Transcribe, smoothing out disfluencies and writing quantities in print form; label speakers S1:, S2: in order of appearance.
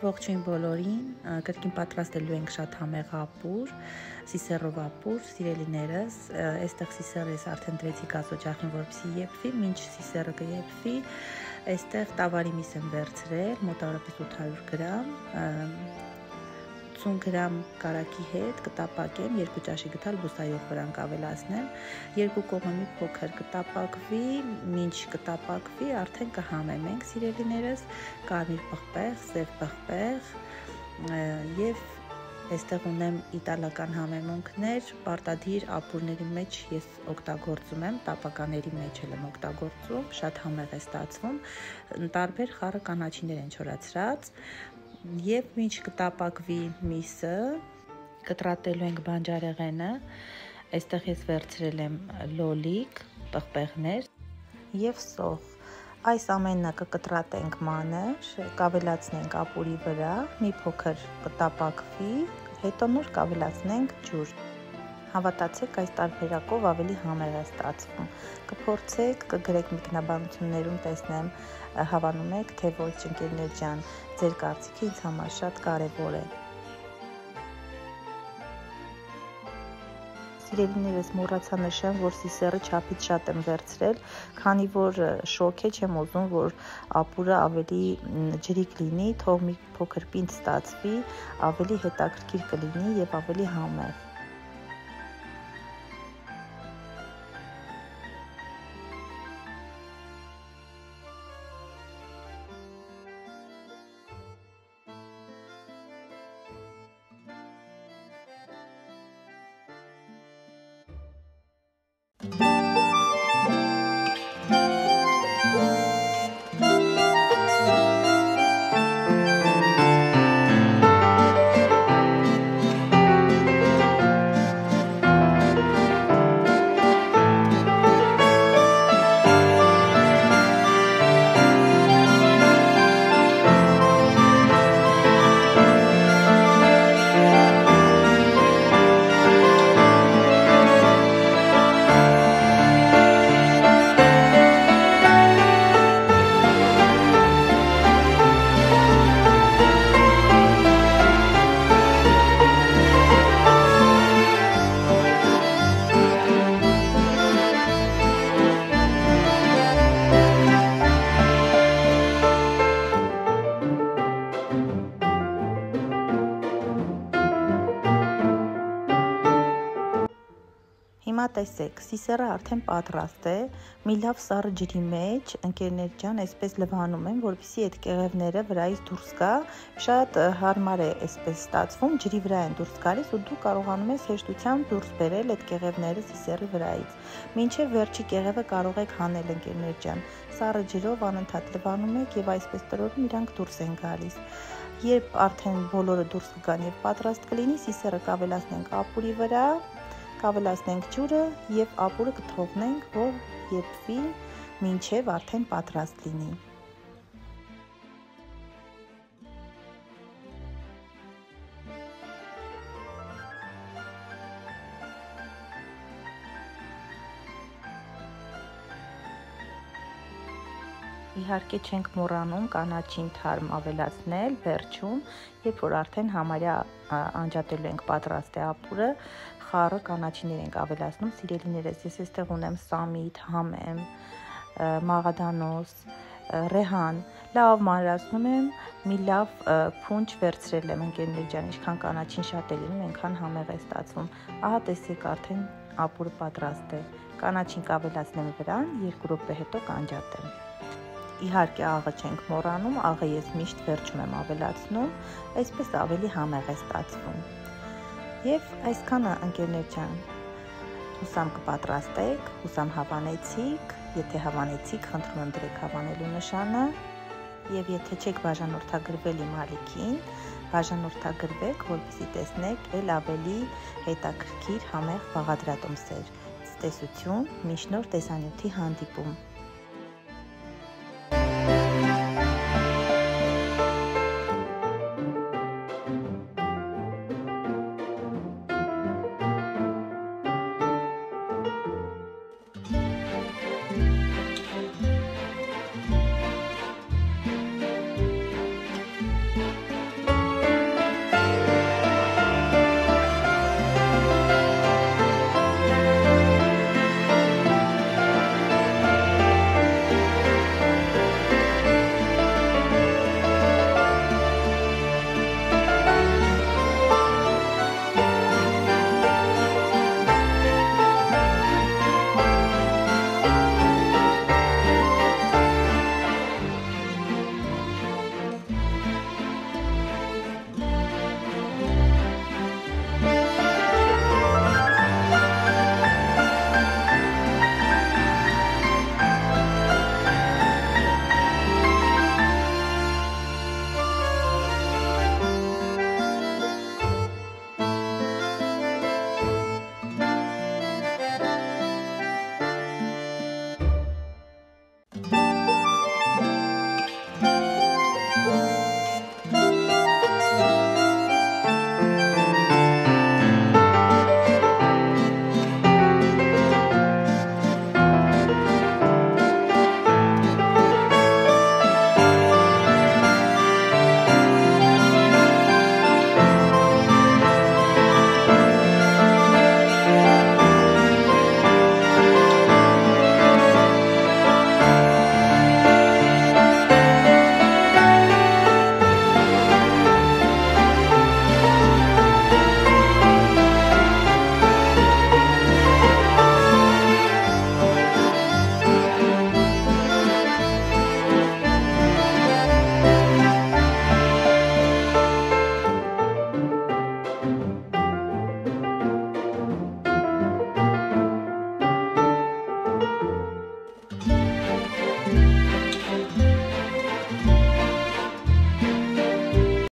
S1: Ողջույն բոլորին, կրկին պատրաստելու ենք շատ համեղ ապուր, սիսեռով ապուր, սիրելիներս, այստեղ սիսեռը ես արդեն դրեցի գազօջախին, որպեսզի եփվի, մինչ սիսեռը կեփվի, այստեղ տավարի միս եմ վերցրել, մոտավորապես 800 գրամ, 80 գրամ կարակի հետ կտապակեմ, 2 ճաշի գդալ բուսայով վրան կավելացնեմ, երկու կողմը մի փոքր կտապակվի, մինչ կտապակվի, արդեն կհամեմ ենք սիրելիներս, կարմիր պղպեղ, սև պղպեղ եւ այստեղ ունեմ իտալական համեմունքներ, պարտադիր ապուրների մեջ ես օգտագործում եմ, տապականների մեջ եմ օգտագործում, շատ համեղ է ստացվում, տարբեր խառը կանաչիներ են չորացրած եւ մինչ կտապակվի միսը, կտրատելու ենք բանջարեղենը, այստեղ ես վերցրել եմ լոլիկ, պղպեղներ եւ սոխ, այս ամենը կկտրատենք մանր, կավելացնենք ապուրի վրա, մի փոքր կտապակվի, հետո նոր կավելացնենք ջուր, հավատացեք այս տարբերակով ավելի համեղ է ստացվում, կփորձեք, կգրեք մեկնաբանություններում տեսնեմ, հավանում եք, թե ոչ ընկերներ ջան, ձեր կարծիքը ինձ համար շատ կարևոր է։ Սիրելիներս մոռացա նշեմ, որ սիսեռը չափից շատ եմ վերցրել, քանի որ շոկ է, չեմ ուզում, որ ապուրը ավելի ջրիկ լինի, թող մի փոքր պինդ ստացվի, ավելի հետաքրքիր կլինի եւ ավելի համեղ։ Հիմա տեսեք, սիսեռը արդեն պատրաստ է, մի լավ սառը ջրի մեջ, ընկերներ ջան, այսպես լվանում եմ, որպեսզի այդ կեղևները վրայից դուրս գա, շատ հարմար է այսպես ստացվում, ջրի վրա են դուրս գալիս ու դու կարողանում ես հեշտությամբ դուրս բերել այդ կեղևները սիսեռի վրայից։ Մինչև վերջի կեղևը կարող եք հանել ընկերներ ջան, սառը ջրով անընդհատ լվանում եք եւ այսպես տրորում իրանք դուրս են գալիս։ Երբ արդեն բոլորը դուրս կգան եւ պատրաստ կլինի, սիսեռը կավելացնենք ապուրի վրա, կավելացնենք ջուրը եւ ապուրը կթողնենք, որ եփվի, մինչեւ արդեն պատրաստ լինի։ Իհարկե չենք մոռանում կանաչին թարմ ավելացնել վերջում, երբ որ արդեն համարյա անջատելու ենք պատրաստ է ապուրը, խառը կանաչիներ ենք ավելացնում, սիրելիներս, ես այստեղ ունեմ սամիտ, համեմ, մաղադանոս, ռեհան, լավ մանրացնում եմ, մի լավ փունջ վերցրել եմ ընկերներ ջան, ինչքան կանաչին շատ է լինում, այնքան համեղ է ստացվում, ահա տեսեք արդեն ապուրը պատրաստ է, կանաչին կավելացնեմ վրան, 2 րոպե հետո կանջատեմ։ Իհարկե աղը չենք մոռանում, աղը ես միշտ վերջում եմ ավելացնում, այսպես ավելի համեղ է ստացվում։ Եվ այսքանը ընկերներ ջան, հուսամ կպատրաստեք, հուսամ հավանեցիք, եթե հավանեցիք, խնդրում եմ դրեք հավանելու նշանը, եւ եթե չեք բաժանորդագրվել իմ ալիքին, բաժանորդագրվեք, որպեսզի տեսնեք ել ավելի հետաքրքիր համեղ բաղադրատոմսեր։ Ցտեսություն, մինչ նոր տեսանյութի հանդիպում։